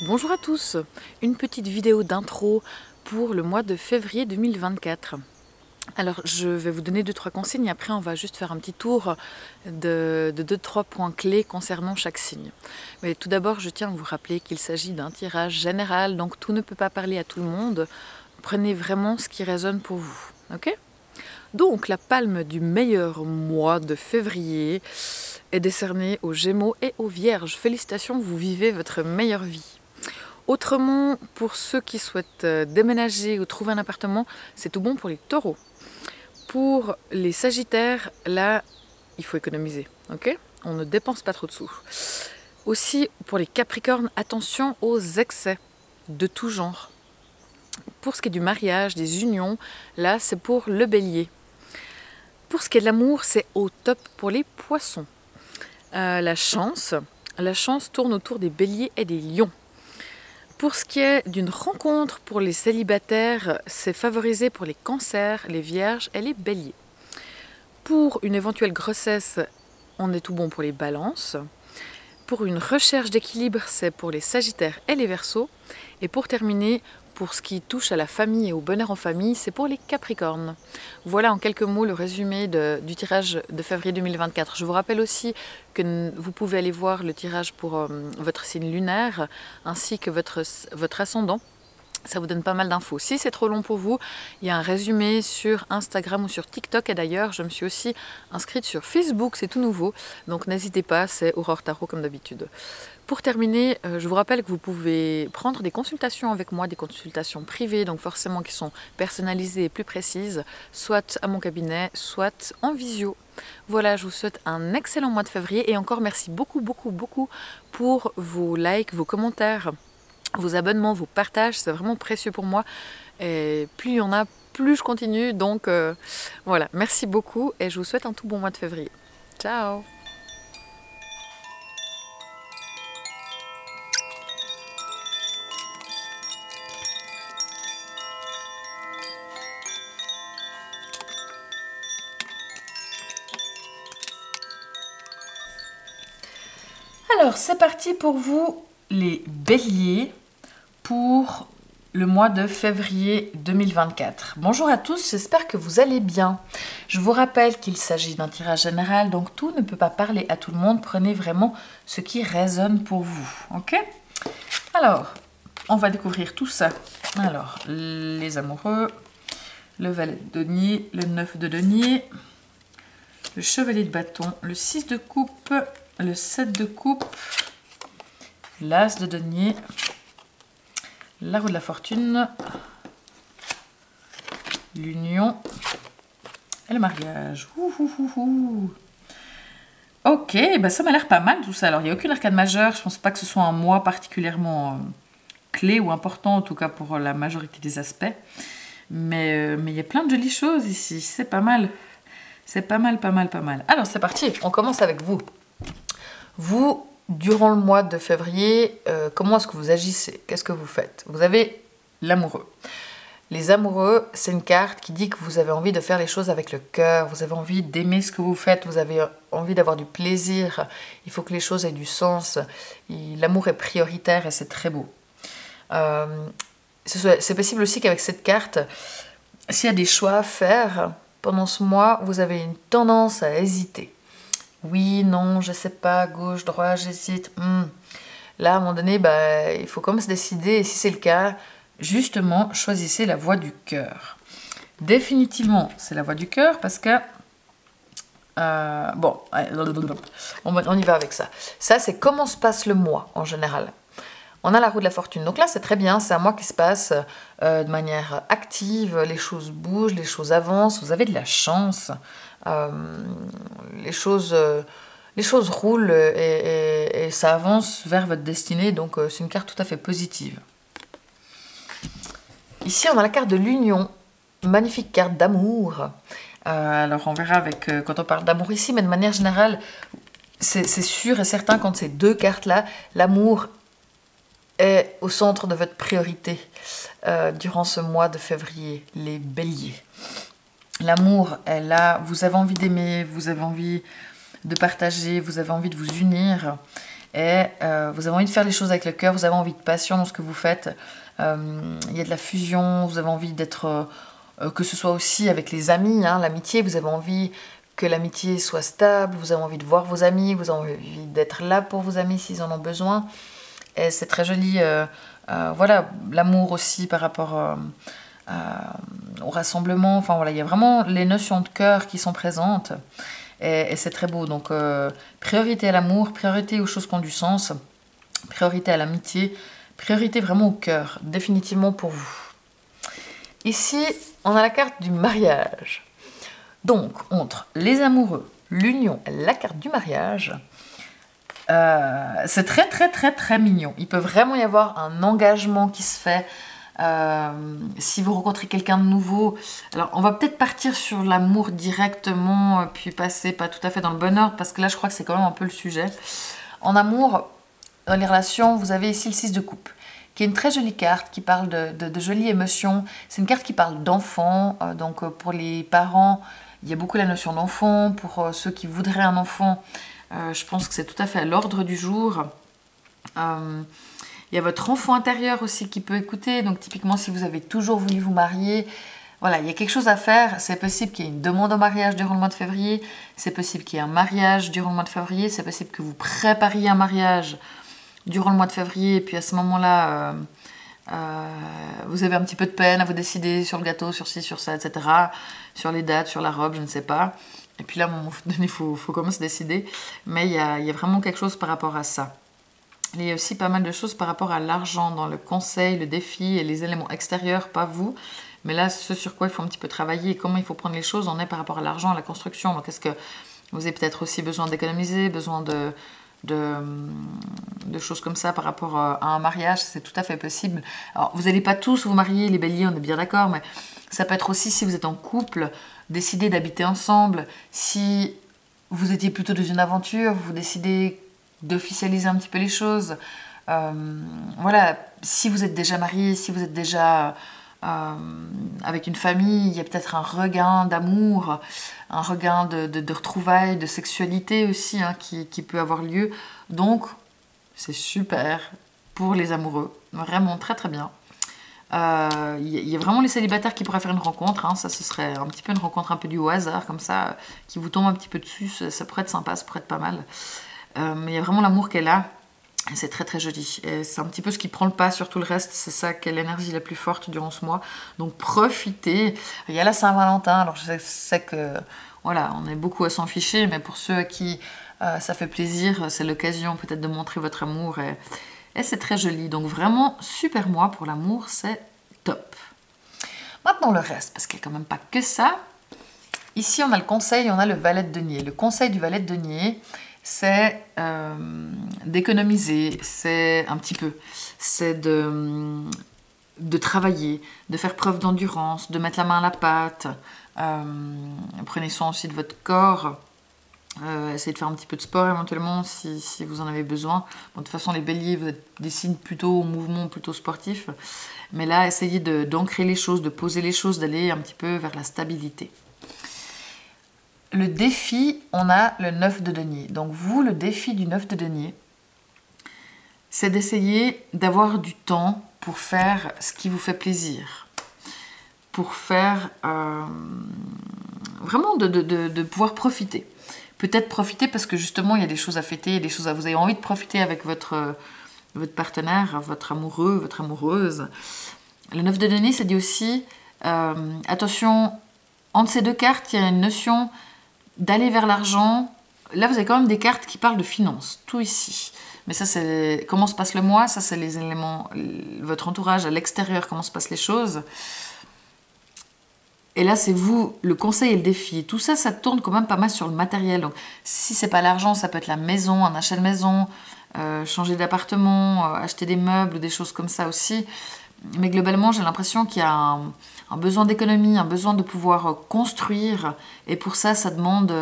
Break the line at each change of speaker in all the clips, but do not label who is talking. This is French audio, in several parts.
Bonjour à tous, une petite vidéo d'intro pour le mois de février 2024. Alors je vais vous donner 2-3 consignes, après on va juste faire un petit tour de 2-3 points clés concernant chaque signe. Mais tout d'abord je tiens à vous rappeler qu'il s'agit d'un tirage général, donc tout ne peut pas parler à tout le monde. Prenez vraiment ce qui résonne pour vous, ok? Donc la palme du meilleur mois de février est décernée aux Gémeaux et aux Vierges. Félicitations, vous vivez votre meilleure vie. Autrement, pour ceux qui souhaitent déménager ou trouver un appartement, c'est tout bon pour les taureaux. Pour les sagittaires, là, il faut économiser, ok? On ne dépense pas trop de sous. Aussi, pour les capricornes, attention aux excès de tout genre. Pour ce qui est du mariage, des unions, là, c'est pour le bélier. Pour ce qui est de l'amour, c'est au top pour les poissons. La chance tourne autour des béliers et des lions. Pour ce qui est d'une rencontre pour les célibataires, c'est favorisé pour les cancers, les vierges et les béliers. Pour une éventuelle grossesse, on est tout bon pour les balances. Pour une recherche d'équilibre, c'est pour les sagittaires et les verseaux. Et pour terminer, pour ce qui touche à la famille et au bonheur en famille, c'est pour les capricornes. Voilà en quelques mots le résumé du tirage de février 2024. Je vous rappelle aussi que vous pouvez aller voir le tirage pour votre signe lunaire ainsi que votre ascendant. Ça vous donne pas mal d'infos. Si c'est trop long pour vous, il y a un résumé sur Instagram ou sur TikTok. Et d'ailleurs, je me suis aussi inscrite sur Facebook, c'est tout nouveau. Donc n'hésitez pas, c'est Aurore Tarot comme d'habitude. Pour terminer, je vous rappelle que vous pouvez prendre des consultations avec moi, des consultations privées, donc forcément qui sont personnalisées et plus précises, soit à mon cabinet, soit en visio. Voilà, je vous souhaite un excellent mois de février et encore merci beaucoup pour vos likes, vos commentaires, vos abonnements, vos partages, c'est vraiment précieux pour moi. Et plus il y en a, plus je continue. Donc voilà, merci beaucoup et je vous souhaite un tout bon mois de février. Ciao! Alors, c'est parti pour vous, les béliers, pour le mois de février 2024. Bonjour à tous, j'espère que vous allez bien. Je vous rappelle qu'il s'agit d'un tirage général, donc tout ne peut pas parler à tout le monde. Prenez vraiment ce qui résonne pour vous, ok? Alors, on va découvrir tout ça. Alors, les amoureux, le valet de denier, le 9 de denier, le chevalier de bâton, le 6 de coupe, le 7 de coupe, l'as de denier, la roue de la fortune, l'union et le mariage. Ok, bah ça m'a l'air pas mal tout ça. Alors il n'y a aucune arcane majeure, je pense pas que ce soit un mois particulièrement clé ou important, en tout cas pour la majorité des aspects. Mais il y a plein de jolies choses ici, c'est pas mal. C'est pas mal. Alors c'est parti, on commence avec vous. Vous, durant le mois de février, comment est-ce que vous agissez? Qu'est-ce que vous faites? Vous avez l'amoureux. Les amoureux, c'est une carte qui dit que vous avez envie de faire les choses avec le cœur, vous avez envie d'aimer ce que vous faites, vous avez envie d'avoir du plaisir, il faut que les choses aient du sens. L'amour est prioritaire et c'est très beau. C'est possible aussi qu'avec cette carte, s'il y a des choix à faire, pendant ce mois, vous avez une tendance à hésiter. Oui, non, je sais pas, gauche, droite, j'hésite. Là, à un moment donné, bah, il faut quand même se décider. Et si c'est le cas, justement, choisissez la voie du cœur. Définitivement, c'est la voie du cœur parce que... bon, on y va avec ça. Ça, c'est comment se passe le mois, en général. On a la roue de la fortune. Donc là, c'est très bien. C'est un mois qui se passe de manière active. Les choses bougent, les choses avancent. Vous avez de la chance. Les choses roulent et ça avance vers votre destinée. Donc, c'est une carte tout à fait positive. Ici, on a la carte de l'union. Magnifique carte d'amour. Alors, on verra avec quand on parle d'amour ici. Mais de manière générale, c'est sûr et certain quand ces deux cartes-là, l'amour est au centre de votre priorité durant ce mois de février, les béliers. L'amour est là, vous avez envie d'aimer, vous avez envie de partager, vous avez envie de vous unir. Et vous avez envie de faire les choses avec le cœur, vous avez envie de passion dans ce que vous faites. Il y a de la fusion, vous avez envie d'être... que ce soit aussi avec les amis, hein, l'amitié, vous avez envie que l'amitié soit stable, vous avez envie de voir vos amis, vous avez envie d'être là pour vos amis s'ils en ont besoin. Et c'est très joli. Voilà, l'amour aussi par rapport au rassemblement. Enfin voilà, il y a vraiment les notions de cœur qui sont présentes. Et c'est très beau. Donc, priorité à l'amour, priorité aux choses qui ont du sens, priorité à l'amitié, priorité vraiment au cœur, définitivement pour vous. Ici, on a la carte du mariage. Donc, entre les amoureux, l'union et la carte du mariage, c'est très, très, très, très mignon. Il peut vraiment y avoir un engagement qui se fait. Si vous rencontrez quelqu'un de nouveau, alors on va peut-être partir sur l'amour directement, puis passer pas tout à fait dans le bon ordre, parce que là je crois que c'est quand même un peu le sujet. En amour, dans les relations, vous avez ici le 6 de coupe, qui est une très jolie carte, qui parle de jolies émotions. C'est une carte qui parle d'enfants, donc pour les parents, il y a beaucoup la notion d'enfant. Pour ceux qui voudraient un enfant, je pense que c'est tout à fait à l'ordre du jour. Il y a votre enfant intérieur aussi qui peut écouter. Donc typiquement, si vous avez toujours voulu vous marier, voilà, il y a quelque chose à faire. C'est possible qu'il y ait une demande au mariage durant le mois de février. C'est possible qu'il y ait un mariage durant le mois de février. C'est possible que vous prépariez un mariage durant le mois de février. Et puis à ce moment-là, vous avez un petit peu de peine à vous décider sur le gâteau, sur ci, sur ça, etc. Sur les dates, sur la robe, je ne sais pas. Et puis là, à un moment donné, il faut quand même se décider. Mais il y a vraiment quelque chose par rapport à ça. Il y a aussi pas mal de choses par rapport à l'argent dans le conseil, le défi et les éléments extérieurs, pas vous. Mais là, ce sur quoi il faut un petit peu travailler, comment il faut prendre les choses, on est par rapport à l'argent, à la construction. Donc, est-ce que vous avez peut-être aussi besoin d'économiser, besoin de choses comme ça par rapport à un mariage? C'est tout à fait possible. Alors, vous n'allez pas tous vous marier, les béliers, on est bien d'accord, mais ça peut être aussi, si vous êtes en couple, décider d'habiter ensemble. Si vous étiez plutôt dans une aventure, vous décidez d'officialiser un petit peu les choses. Voilà, si vous êtes déjà marié, si vous êtes déjà avec une famille, il y a peut-être un regain d'amour, un regain de retrouvailles, de sexualité aussi, hein, qui peut avoir lieu. Donc, c'est super pour les amoureux, vraiment très très bien. Il y a vraiment les célibataires qui pourraient faire une rencontre, hein. Ça ce serait un petit peu une rencontre un peu du hasard, comme ça, qui vous tombe un petit peu dessus, ça pourrait être sympa, ça pourrait être pas mal. Mais il y a vraiment l'amour qu'elle a, et c'est très très joli. Et c'est un petit peu ce qui prend le pas sur tout le reste, c'est ça qui est l'énergie la plus forte durant ce mois. Donc profitez. Il y a la Saint-Valentin, alors je sais que voilà, on est beaucoup à s'en ficher, mais pour ceux à qui ça fait plaisir, c'est l'occasion peut-être de montrer votre amour, et c'est très joli. Donc vraiment, super mois pour l'amour, c'est top. Maintenant le reste, parce qu'il n'y a quand même pas que ça. Ici on a le conseil et on a le valet de denier. Le conseil du valet de denier, c'est d'économiser, c'est un petit peu, c'est de travailler, de faire preuve d'endurance, de mettre la main à la pâte. Prenez soin aussi de votre corps. Essayez de faire un petit peu de sport éventuellement si vous en avez besoin. Bon, de toute façon, les béliers, vous êtes des signes plutôt au mouvement, plutôt sportif. Mais là, essayez d'ancrer les choses, de poser les choses, d'aller un petit peu vers la stabilité. Le défi, on a le 9 de denier. Donc vous, le défi du 9 de denier, c'est d'essayer d'avoir du temps pour faire ce qui vous fait plaisir. Pour faire... vraiment de pouvoir profiter. Peut-être profiter parce que justement, il y a des choses à fêter, il y a des choses à... Vous avez envie de profiter avec votre partenaire, votre amoureux, votre amoureuse. Le 9 de denier, ça dit aussi... attention, entre ces deux cartes, il y a une notion... d'aller vers l'argent. Là, vous avez quand même des cartes qui parlent de finances, tout ici. Mais ça, c'est comment se passe le mois, ça, c'est les éléments, votre entourage à l'extérieur, comment se passent les choses. Et là, c'est vous, le conseil et le défi. Tout ça, ça tourne quand même pas mal sur le matériel. Donc, si c'est pas l'argent, ça peut être la maison, un achat de maison, changer d'appartement, acheter des meubles ou des choses comme ça aussi. Mais globalement, j'ai l'impression qu'il y a un besoin d'économie, un besoin de pouvoir construire. Et pour ça, ça demande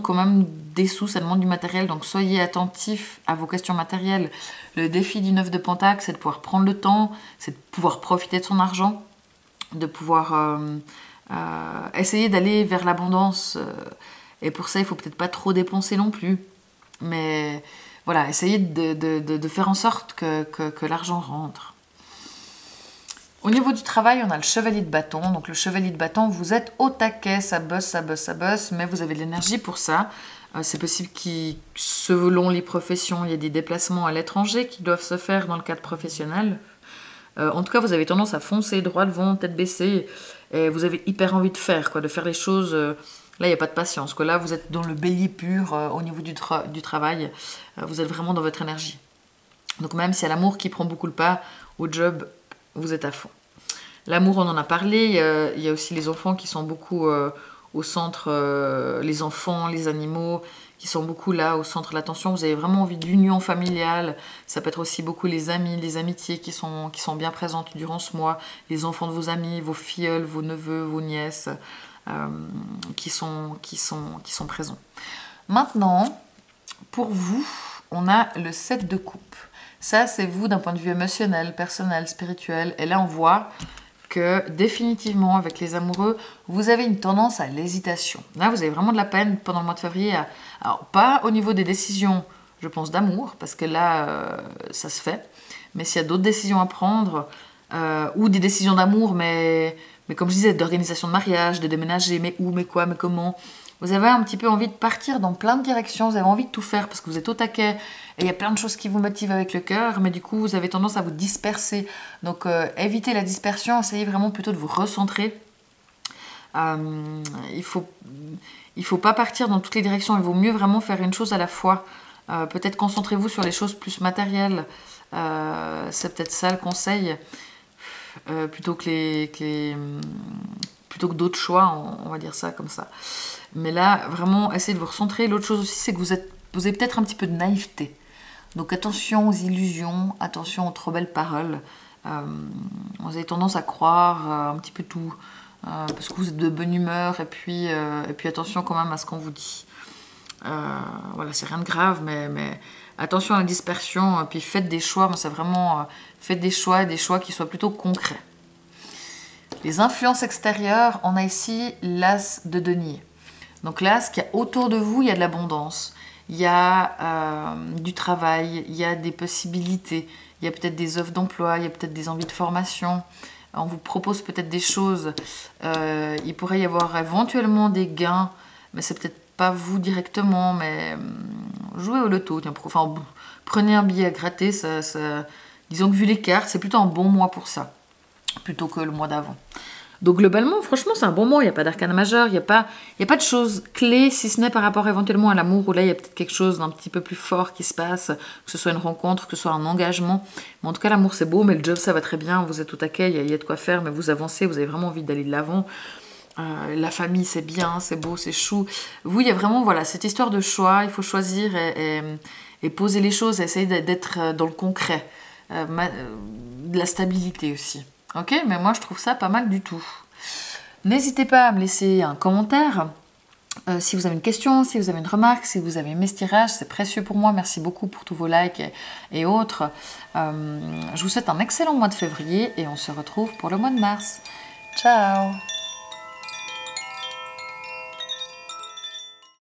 quand même des sous, ça demande du matériel. Donc soyez attentifs à vos questions matérielles. Le défi du 9 de Pentacle, c'est de pouvoir prendre le temps, c'est de pouvoir profiter de son argent, de pouvoir essayer d'aller vers l'abondance. Et pour ça, il ne faut peut-être pas trop dépenser non plus. Mais voilà, essayez de faire en sorte que l'argent rentre. Au niveau du travail, on a le chevalier de bâton. Donc le chevalier de bâton, vous êtes au taquet, ça bosse, ça bosse, ça bosse, mais vous avez de l'énergie pour ça. C'est possible que selon les professions, il y a des déplacements à l'étranger qui doivent se faire dans le cadre professionnel. En tout cas, vous avez tendance à foncer droit devant, tête baissée, et vous avez hyper envie de faire les choses. Là, il n'y a pas de patience. Là, vous êtes dans le bélier pur au niveau du travail. Vous êtes vraiment dans votre énergie. Donc même si y a l'amour qui prend beaucoup le pas, au job, vous êtes à fond. L'amour, on en a parlé. Il y a aussi les enfants qui sont beaucoup au centre. Les enfants, les animaux qui sont beaucoup là, au centre de l'attention. Vous avez vraiment envie d'union familiale. Ça peut être aussi beaucoup les amis, les amitiés qui sont bien présentes durant ce mois. Les enfants de vos amis, vos filleuls, vos neveux, vos nièces qui sont présents. Maintenant, pour vous, on a le 7 de coupe. Ça, c'est vous d'un point de vue émotionnel, personnel, spirituel. Et là, on voit que définitivement, avec les amoureux, vous avez une tendance à l'hésitation. Là, vous avez vraiment de la peine pendant le mois de février. Alors, pas au niveau des décisions, je pense, d'amour, parce que là, ça se fait. Mais s'il y a d'autres décisions à prendre, ou des décisions d'amour, mais comme je disais, d'organisation de mariage, de déménager, mais où, mais quoi, mais comment. Vous avez un petit peu envie de partir dans plein de directions, vous avez envie de tout faire parce que vous êtes au taquet et il y a plein de choses qui vous motivent avec le cœur, mais du coup, vous avez tendance à vous disperser. Donc, évitez la dispersion, essayez vraiment plutôt de vous recentrer. Il faut pas partir dans toutes les directions, il vaut mieux vraiment faire une chose à la fois. Peut-être concentrez-vous sur les choses plus matérielles, c'est peut-être ça le conseil, plutôt que d'autres choix, on va dire ça comme ça. Mais là, vraiment, essayez de vous recentrer. L'autre chose aussi, c'est que vous avez peut-être un petit peu de naïveté. Donc attention aux illusions, attention aux trop belles paroles. Vous avez tendance à croire un petit peu tout, parce que vous êtes de bonne humeur, et puis attention quand même à ce qu'on vous dit. Voilà, c'est rien de grave, mais attention à la dispersion, puis faites des choix, mais c'est vraiment, faites des choix qui soient plutôt concrets. Les influences extérieures, on a ici l'as de denier. Donc là, ce qu'il y a autour de vous, il y a de l'abondance, il y a du travail, il y a des possibilités, il y a peut-être des offres d'emploi, il y a peut-être des envies de formation, on vous propose peut-être des choses, il pourrait y avoir éventuellement des gains, mais c'est peut-être pas vous directement, mais jouez au loto, enfin, prenez un billet à gratter, disons que vu les cartes, c'est plutôt un bon mois pour ça, plutôt que le mois d'avant. Donc globalement, franchement, c'est un bon mois. Il n'y a pas d'arcane majeur, il n'y a pas de choses clés, si ce n'est par rapport éventuellement à l'amour, où là, il y a peut-être quelque chose d'un petit peu plus fort qui se passe, que ce soit une rencontre, que ce soit un engagement. Mais en tout cas, l'amour, c'est beau, mais le job, ça va très bien. Vous êtes au taquet, il y a de quoi faire, mais vous avancez, vous avez vraiment envie d'aller de l'avant. La famille, c'est bien, c'est beau, c'est chou. Vous, il y a vraiment, voilà, cette histoire de choix. Il faut choisir et poser les choses, et essayer d'être dans le concret. De la stabilité aussi. Ok, mais moi je trouve ça pas mal du tout. N'hésitez pas à me laisser un commentaire si vous avez une question, si vous avez une remarque, si vous avez aimé ce tirage, c'est précieux pour moi. Merci beaucoup pour tous vos likes et autres. Je vous souhaite un excellent mois de février et on se retrouve pour le mois de mars. Ciao!